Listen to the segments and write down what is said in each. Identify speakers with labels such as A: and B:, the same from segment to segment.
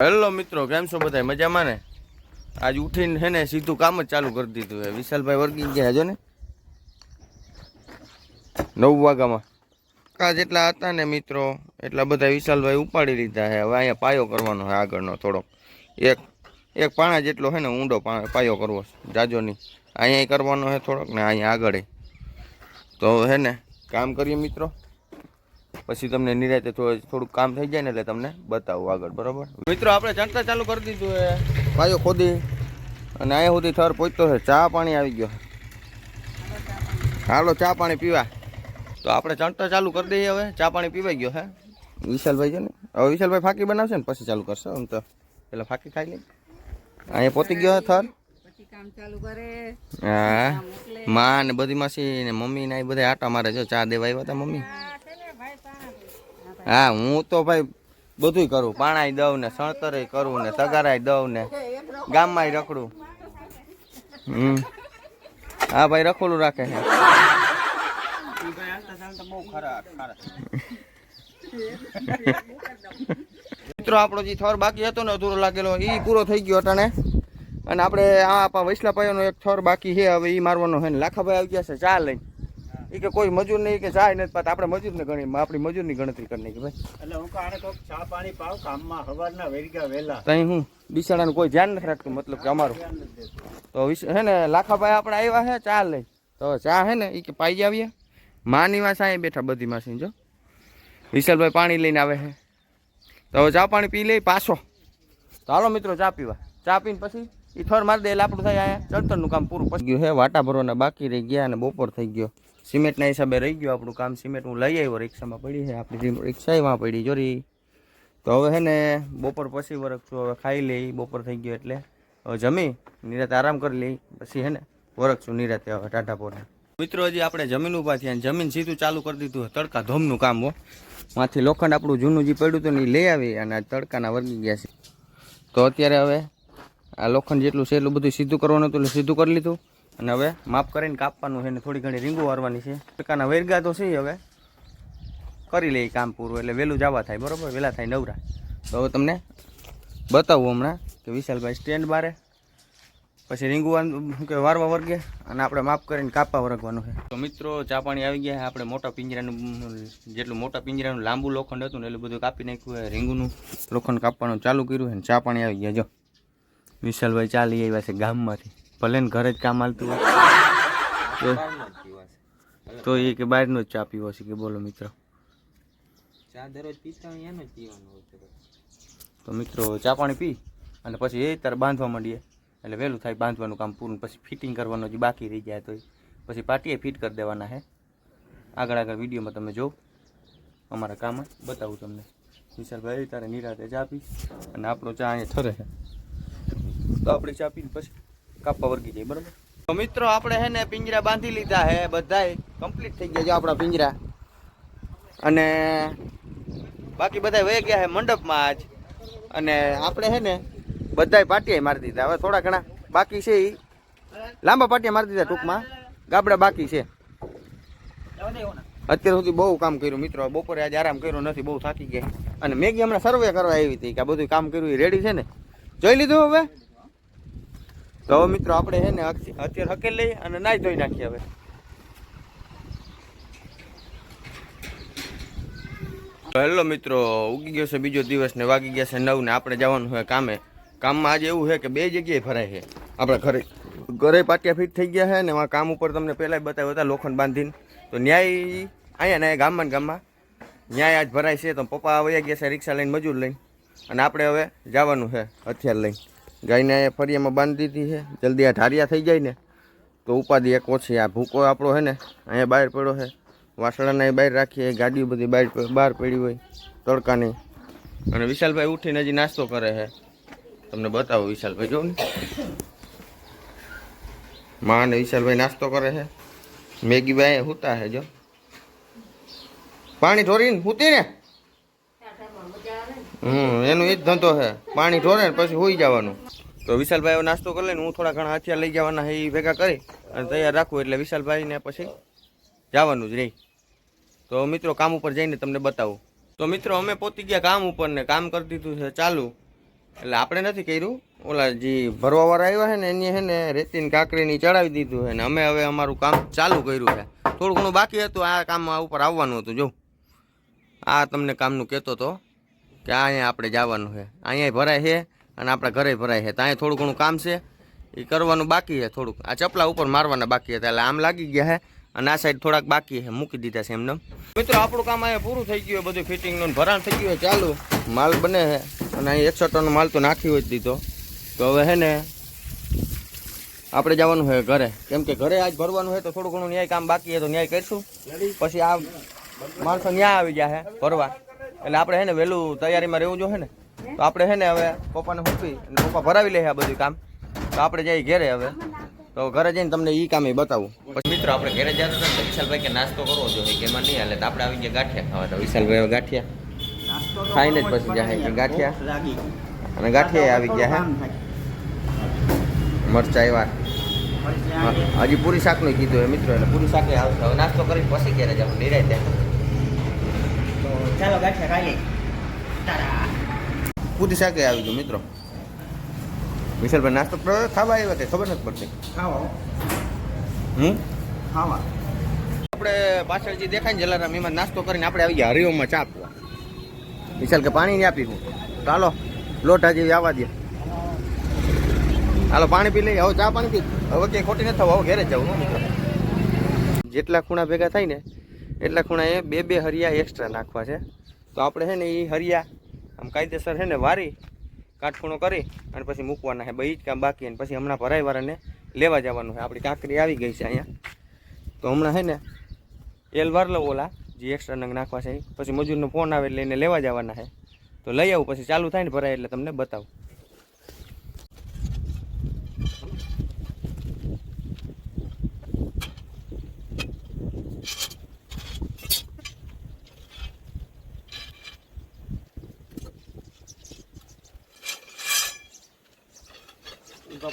A: Hello મિત્રો, કેમ છો બધા? મજામાં ને? આજ ઉઠીને હે ને સીધું કામ જ ચાલુ કરી દીધું હે. વિશાલભાઈ વર્ગી ગયા જો ને 9 વાગ્યામાં. કા જેટલા હતા ને મિત્રો એટલા બધા વિશાલભાઈ ઉપાડી લીધા હે. હવે અહીંયા પાયો કરવાનો હે આગળનો થોડોક એક એક પાણા જેટલો હે ને ઊંડો પાયો કરવો જાજો નહીં. અહીંયા કરવાનો હે થોડોક ને અહીંયા આગળ. તો હે ને કામ કરીએ મિત્રો, પછી તમને નિરાતે થોડુંક કામ થઈ જાય ને એટલે તમને બતાવું આગળ, બરોબર મિત્રો? આપણે ચણતા ચાલુ કરી દીધું હે પાયો ખોદી, અને અહીંયા સુધી થર પહોંચતો છે. ચા પાણી આવી ગયો, હાલો ચા પાણી પીવા. તો આપણે ચણતા ચાલુ કરી દઈએ. હવે ચા પાણી પીવાઈ ગયો હે વિશાલભાઈ છે ને. હવે વિશાલભાઈ ફાકી બનાવશે ને પછી ચાલુ કરશે. આમ તો પેલા ફાકી ખાઈ લે. અહીંયા પહોંચી ગયો હે થર. હા, માં ને બધી માસી ને મમ્મી ને બધા આટા મારે. જો ચા દેવા આવ્યા હતા મમ્મી. હા, હું તો ભાઈ બધું કરું. પાણાય દઉં ને સણતરે કરું ને તગારાય દઉં ને ગામમાં રખડું. હા ભાઈ, રખોડું રાખે છે. મિત્રો આપણો જે થર બાકી હતો ને અધૂરો લાગેલો એ પૂરો થઈ ગયો અટાણે. અને આપણે આ વૈસલા પાયાનો એક થર બાકી છે. હવે એ મારવાનો છે ને. લાખાભાઈ આવી ગયા છે ચા લઈને. એ કે કોઈ મજૂર નહીં કે ચા નથી પાતા. આપણે મજૂરને ગણી, આપણી મજૂરની ગણતરી કરી નાખી ભાઈ.
B: એટલે હું કાણે તો ચા પાણી પાવ કામમાં હવારના વેરગા વેલા.
A: તઈ હું બિસાડાનું કોઈ ધ્યાન નથી રાખતું, મતલબ કે અમારું. તો હે ને લાખાભાઈ આપણે આવ્યા છે ચા લઈ. તો ચા હે ને એ કે પાઈ આવીએ. માની વાસ અહીંયા બેઠા બધી માસી. જો વિશાલભાઈ પાણી લઈને આવે છે. તો હવે ચા પાણી પી લઈ પાછો. તો હાલો મિત્રો ચા પીવા. ચા પીને પછી એ થર મારી દે એટલે આપણું થાય અહીંયા ચડતરનું કામ પૂરું પડી ગયું છે. વાટા ભરવાના બાકી રહી ગયા અને બપોર થઈ ગયો. સિમેન્ટના હિસાબે રહી ગયું આપણું કામ. સિમેન્ટ હું લઈ આવ્યો, રિક્ષામાં પડી છે આપણી રિક્ષા એમાં પડી જોરી. તો હવે છે ને બપોર પછી વરખશું. હવે ખાઈ લઈ, બપોર થઈ ગયો એટલે હવે જમી નિરાતે આરામ કરી લઈ. પછી છે ને વરખશું નિરાતે હવે ટાઢા પોને. મિત્રો હજી આપણે જમીન ઊભા થયા, જમીન સીધું ચાલુ કરી દીધું. તડકા ધોમનું કામ હો. માંથી લોખંડ આપણું જૂનું જે પડ્યું હતું ને એ લઈ આવી અને તડકાના વર્ગી ગયા છે. તો અત્યારે હવે આ લોખંડ જેટલું છે એટલું બધું સીધું કરવાનું હતું એટલે સીધું કરી લીધું. અને હવે માપ કરીને કાપવાનું છે ને થોડી ઘણી રીંગું વારવાની છે. તડકાના વેરગા તો છે. હવે કરી લઈએ કામ પૂરું એટલે વહેલું જવા થાય, બરાબર? વહેલા થાય નવરા. તો હવે તમને બતાવું હમણાં કે વિશાલભાઈ સ્ટેન્ડ બારે પછી રીંગું કે વારવા વર્ગે અને આપણે માપ કરીને કાપવા વર્ગવાનું છે. તો મિત્રો ચા પાણી આવી ગયા. આપણે મોટા પિંજરાનું જેટલું મોટા પિંજરાનું લાંબુ લોખંડ હતું ને એટલું બધું કાપી નાખ્યું છે. રીંગુનું લોખંડ કાપવાનું ચાલુ કર્યું છે ને ચા પાણી આવી ગયા. જો વિશાલભાઈ ચા લઈ આવ્યા છે ગામમાંથી. ભલે ને ઘરે જ કામ હાલતું હોય તો એ કે બહારનો જ ચા પીવો છે કે બોલો મિત્રો. ચા દરરોજ પીતા હોય એનો જ પીવાનો હોય. તો મિત્રો ચા પાણી પી અને પછી એ તારે બાંધવા માંડીએ એટલે વહેલું થાય બાંધવાનું કામ પૂરું. પછી ફિટિંગ કરવાનું જે બાકી રહી જાય તો પછી પાટીએ ફિટ કરી દેવાના છે. આગળ વિડીયોમાં તમે જોવો અમારા કામ બતાવું તમને. વિશાલભાઈ તારે નિરાતે ચા પી અને આપણો ચા અહીંયા ઠરે છે. તો આપણે ચા પીને પછી કાપવા વર્ગી જાય, બરાબર? તો મિત્રો આપણે હે ને પિંજરા બાંધી લીધા હે. બધાય કમ્પ્લીટ થઈ ગયા છે આપણા પિંજરા. અને બાકી બધા વહી ગયા છે મંડપમાં આજ. અને આપણે હે ને બધાય પાટિયા મારી દીધા. હવે થોડા ઘણા બાકી છે એ લાંબા પાટિયા મારી દીધા. ટૂંકમાં ગાબડા બાકી છે. અત્યાર સુધી બહુ કામ કર્યું મિત્રો. બપોરે આજે આરામ કર્યો નથી, બહુ થાકી ગયા. અને મેગી હમણાં સર્વે કરવા આવી હતી કે આ બધું કામ કર્યું એ રેડી છે ને. જોઈ લીધું હવે? તો હવે મિત્રો આપણે છે ને અત્યારે હકેલ લઈ અને નાઈ ધોઈ નાખીએ. હવે હેલો મિત્રો, ઉગી ગયો છે બીજો દિવસ ને વાગી ગયા છે 9 ને આપણે જવાનું છે કામે. કામમાં આજે એવું છે કે 2 જગ્યાએ ભરાય છે. આપણે ઘરે પાટિયા ફિટ થઈ ગયા છે ને એમાં કામ ઉપર તમને પહેલાં બતાવ્યો હતા લોખંડ બાંધીને. તો ન્યાય અહીંયા ને ગામમાં ન્યાય આજ ભરાય છે. તો પપ્પા વયા ગયા છે રિક્ષા લઈને, મજૂર લઈને. અને આપણે હવે જવાનું છે હથિયાર લઈને. ગાયને ફરિયામાં બાંધી દીધી છે. જલ્દી આ ઢારિયા થઈ જાય ને તો ઉપાધિ એક ઓછી. આ ભૂકો આપણો છે ને અહીંયા બહાર પડ્યો છે. વાસણાને બહાર રાખીએ, ગાડીઓ બધી બહાર પડી હોય તડકાની. અને વિશાલભાઈ ઉઠીને હજી નાસ્તો કરે છે. તમને બતાવો વિશાલભાઈ, જો ને માં ને વિશાલભાઈ નાસ્તો કરે છે. મેગી ભાઈ હુતા છે. જો પાણી ઢોરીને હુતી ને એનું એ જ ધંધો છે. પાણી ઢોરે ને પછી હોઈ જવાનું. તો વિશાલભાઈ હવે નાસ્તો કરી લઈને હું થોડા ઘણા હથિયાર લઈ જવાના છે એ ભેગા કરી અને તૈયાર રાખું એટલે વિશાલભાઈને પછી જવાનું જ રહી. તો મિત્રો કામ ઉપર જઈને તમને બતાવું. તો મિત્રો અમે પહોંચી ગયા કામ ઉપર ને કામ કરી દીધું છે ચાલુ. એટલે આપણે નથી કર્યું, ઓલા જે ભરવાવાળા આવ્યા છે ને એને છે ને રેતીની કાંકરીની ચડાવી દીધું છે ને અમે હવે અમારું કામ ચાલુ કર્યું છે. થોડું ઘણું બાકી હતું, આ કામમાં ઉપર આવવાનું હતું. જો આ તમને કામનું કહેતો હતો કે અહીંયા આપણે જવાનું છે, અહીંયા ભરાય છે અને આપણા ઘરે ભરાય છે. તો અહીંયા થોડું ઘણું કામ છે એ કરવાનું બાકી છે. થોડુંક આ ચપલા ઉપર મારવાના બાકી હતા એટલે આમ લાગી ગયા છે અને આ સાઈડ થોડાક બાકી છે, મૂકી દીધા છે એમને. મિત્રો આપણું કામ અહીંયા પૂરું થઈ ગયું, બધું ફિટિંગનું ભરાણ થઈ ગયું ચાલુ, માલ બને છે અને અહીં 100 ટનનો માલ તો નાખી હોય જ દીધો. તો હવે છે ને આપણે જવાનું છે ઘરે, કેમ કે ઘરે આજ ભરવાનું છે તો થોડું ઘણું ન્યાય કામ બાકી છે તો ન્યાય કરીશું. પછી આ માણસો ન્યાય આવી ગયા છે ભરવા, એટલે આપણે છે ને વહેલું તૈયારીમાં રહેવું જોઈએ ને. તો આપણે છે ને હવે પપ્પાને મૂકી અને પપ્પા ભરાવી લે આ બધું કામ. તો આપણે જઈએ ઘેરે હવે, તો ઘરે જઈને તમને એ કામ બતાવું. પછી મિત્રો આપણે ઘરે જતા હતા તો વિશાલભાઈ કે નાસ્તો કરવો જોઈએ કે એમાં નહીં હાલે, તો આપણે આવી ગયા ગાંઠિયા ખાવા. તો વિશાલભાઈ હવે ગાંઠિયા ખાઈને જ પછી જાય કે ગાંઠિયા, અને ગાંઠિયા આવી ગયા હે, મરચા આવ્યા. હજી પૂરી શાકનું કીધું હે મિત્રો, એટલે પૂરી શાકે આવશે. હવે નાસ્તો કરી પછી ઘેરે જાવ નિરાય ત્યાં.
B: તો ચાલો ગાંઠિયા ખાઈએ.
A: પૂરી શાકે આવી ગયું મિત્રો. વિશાલભાઈ નાસ્તો ખાવા આવ્યા કે ખબર નથી પડતી.
B: ખાવા
A: આપણે પાછળ જે દેખાય ને જલારામ એમાં નાસ્તો કરીને આપણે આવી ગયા હરિઓમમાં ચા પીવા. વિશાલ કે પાણી નહીં આપી હું, તો હાલો લોટ હજી આવવા દે, હાલો પાણી પી લઈએ. હવે ચા પાણી પી, હવે ક્યાંય ખોટી નથી થવું, હવે ઘેરે જ જવું મિત્રો. જેટલા ખૂણા ભેગા થાય ને એટલા ખૂણા એ બે હરિયા એક્સ્ટ્રા નાખવા છે. તો આપણે છે ને એ હરિયા આમ કાયદેસર છે ને વારી કાટખૂણો કરી અને પછી મૂકવાના છે. બે જ કામ બાકી, અને પછી હમણાં ભરાઈવાળાને લેવા જવાનું છે. આપણી કાંકરી આવી ગઈ છે અહીંયા, તો હમણાં છે ને એલ વાર લઉં ઓલા જે એક્સ્ટ્રા નંગ નાખવા છે. પછી મજૂરનો ફોન આવે એટલે એને લેવા જવાના છે. તો લઈ આવું, પછી ચાલુ થાય ને ભરાય એટલે તમને બતાવું.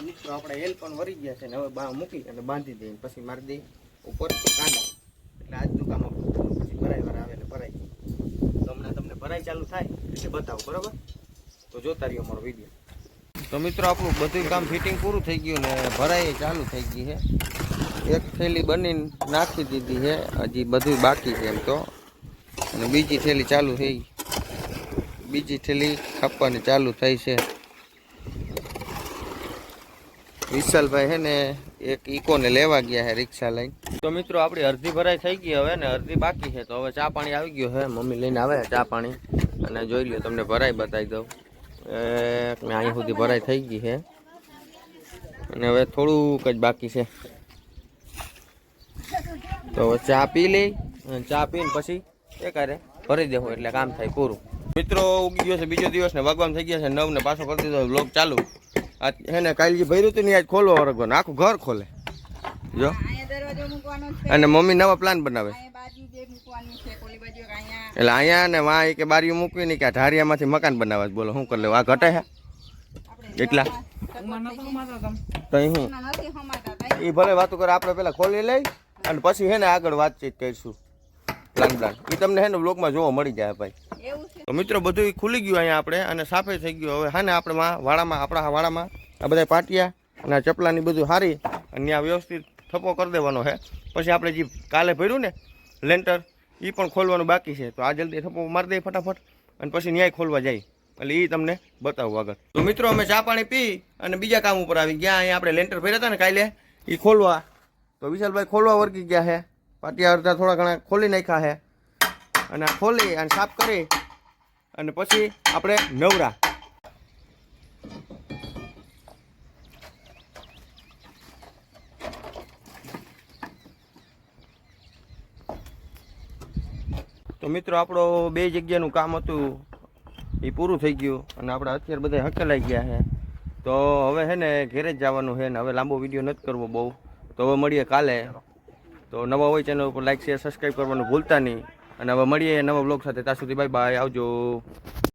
A: મિત્રો આપણે એલ પણ વરી ગયા છે ને હવે મૂકી અને બાંધી દઈએ, પછી મારી દઈએ ઉપર કાંડા. એટલે આજનું કામ પછી ભરાઈ વાર આવે એટલે ભરાઈ. તો હમણાં તમને ભરાઈ ચાલુ થાય એટલે બતાવો, બરાબર? તો જોતા રહ્યો અમારો વિડીયો. તો મિત્રો આપણું બધું કામ ફિટિંગ પૂરું થઈ ગયું ને ભરાઈ ચાલુ થઈ ગઈ છે. એક થેલી બનીને નાખી દીધી છે, હજી બધું બાકી છે એમ તો. અને બીજી થેલી ચાલુ થઈ, બીજી થેલી ખાપવાની ચાલુ થઈ છે. વિશાલભાઈ છે ને એક ઇકોને લેવા ગયા છે રિક્ષા લઈને. તો મિત્રો આપણી અડધી ભરાઈ થઈ ગઈ હવે ને અડધી બાકી છે. તો હવે ચા પાણી આવી ગયો છે, મમ્મી લઈને આવે ચા પાણી, અને જોઈ લો તમને ભરાઈ બતાવી દઉં. અહીંયા સુધી ભરાઈ થઈ ગઈ છે અને હવે થોડુંક જ બાકી છે. તો હવે ચા પી લઈ, ચા પીને પછી એકારે ભરી દેવું એટલે કામ થાય પૂરું. મિત્રો ઉગી ગયો છે બીજો દિવસ ને વાગવામાં થઈ ગયા છે 9 ને પાછો કરી દીધો વ્લોગ ચાલુ. હે ને કાલે જે ભર્યું હતું ને આજ ખોલવા વરગવાનું આખું ઘર ખોલે જો. અને મમ્મી નવા પ્લાન બનાવે એટલે અહીંયા ને વાં કે બારીઓ મૂકવી નહીં કે ઢારિયામાંથી મકાન બનાવવા. બોલો શું કરી લેવું, આ ઘટે છે એટલા તો હું એ ભલે વાતો કરે, આપણે પેલા ખોલી લઈ અને પછી હે ને આગળ વાતચીત કરીશું. પ્લાન એ તમને હે ને વ્લોગમાં જોવા મળી જાય ભાઈ. તો મિત્રો બધું ખુલી ગયું અહીંયા આપણે અને સાફે થઈ ગયું. હવે હા ને આપણે વાડામાં, આપણા વાડામાં આ બધા પાટિયા અને ચપલાની બધું હારી અને ત્યાં વ્યવસ્થિત થપ્પો કરી દેવાનો છે. પછી આપણે જે કાલે ભર્યું ને લેન્ટર એ પણ ખોલવાનું બાકી છે. તો આ જલ્દી થપ્પો મારી દઈએ ફટાફટ અને પછી ન્યાય ખોલવા જાય એટલે એ તમને બતાવું આગળ. તો મિત્રો અમે ચા પાણી પી અને બીજા કામ ઉપર આવી ગયા. અહીંયા આપણે લેન્ટર ભર્યા હતા ને કાલે એ ખોલવા. તો વિશાલભાઈ ખોલવા વર્ગી ગયા છે, પાટિયા અડધા થોડા ઘણા ખોલી નાખ્યા છે અને ખોલી અને સાફ કરી અને પછી આપણે નવરા. તો મિત્રો આપણો 2 જગ્યાનું કામ હતું એ પૂરું થઈ ગયું અને આપણે અત્યારે બધા હકેલાઈ ગયા છે. તો હવે છે ને ઘેરે જ જવાનું છે ને હવે લાંબો વિડીયો નથી કરવો બહુ. તો હવે મળીએ કાલે. તો નવા હોય ચેનલ ઉપર લાઈક શેર સબસ્ક્રાઈબ કરવાનું ભૂલતા નહીં. અને હવે મળીએ નવા બ્લોગ સાથે. ત્યાં સુધી બાય બાય, આવજો.